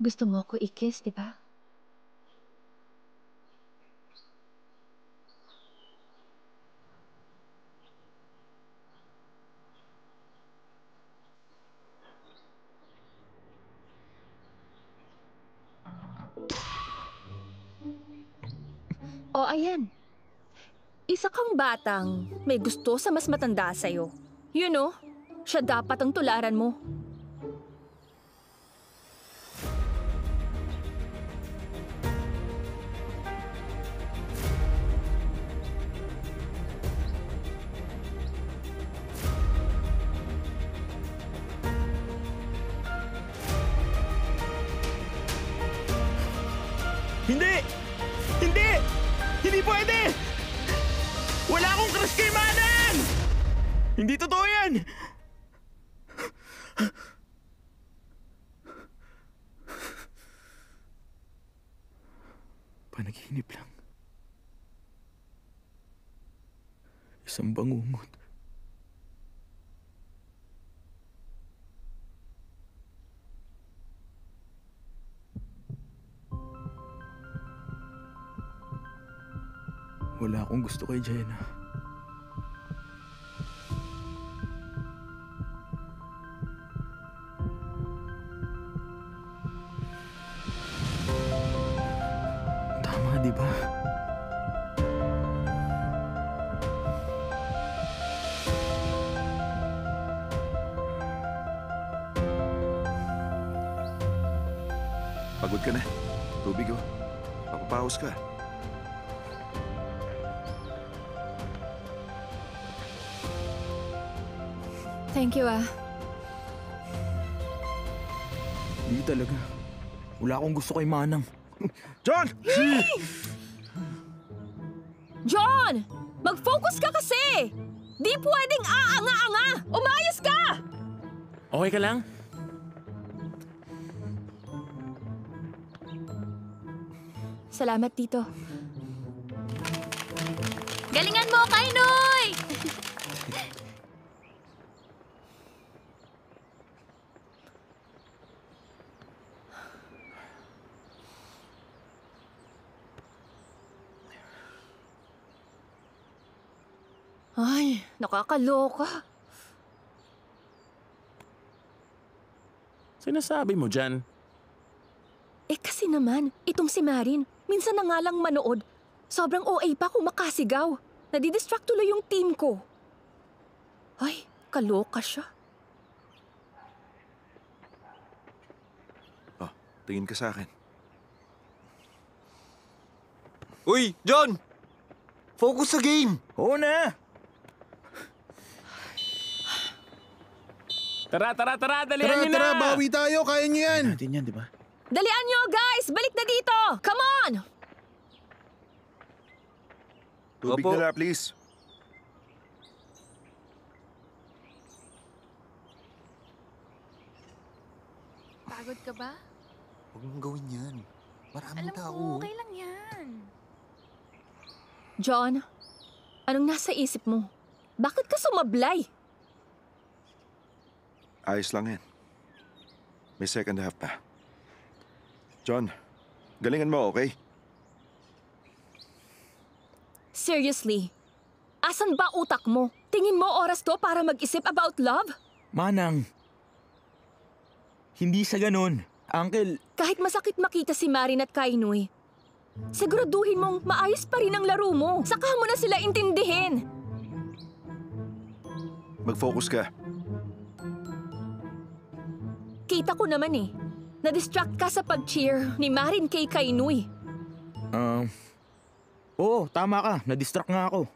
Gusto mo ko i-kiss, di ba? O, ayan. Isa kang batang may gusto sa mas matanda sa'yo. You know, siya dapat ang tularan mo. Hindi! Hindi! Hindi pwede! Wala akong crush kay Manang! Hindi totoo yan! Panaginip lang. Isang bangungot. Wala akong gusto kay Jenna. Tama, di ba? Pagod ka na. Tubig oh. Papapaos ka. Thank you, Hindi talaga. Wala akong gusto kay Manang. John! John! Mag-focus ka kasi! Di pwedeng aanga-anga! Umayos ka! Okay ka lang? Salamat, Tito. Galingan mo, Kainoy! Ay, nakakaloka. Sinasabi mo dyan? Eh kasi naman, itong si Marin, minsan na nga lang manood. Sobrang OA pa kung makasigaw. Nadidistract tuloy yung team ko. Ay, kaloka siya. Oh, tingin ka sa akin. Uy, John! Focus sa game! Oo na! Tara! Dalihan niyo na! Tara, bawi tayo. Kaya niyo yan. Natin yan, di ba? Dalian nyo, guys! Balik na dito! Come on! Tubig Opo. na lang, please. Pagod ka ba? Huwag mong gawin yan. Maraming Alam tao. ko, okay lang yan. John, anong nasa isip mo? Bakit ka sumablay? Ayos lang yan. May second half pa. John, galingan mo, okay? Seriously, asan ba utak mo? Tingin mo oras to para mag-isip about love? Manang, hindi sa ganun. Uncle, Kahit masakit makita si Marin at Kainoy, siguraduhin mong maayos pa rin ang laro mo. Saka mo na sila intindihin. Mag-focus ka. Kita ko naman eh. Na-distract ka sa pag-cheer ni Marin kay Kainoy. oo, tama ka. Na-distract nga ako.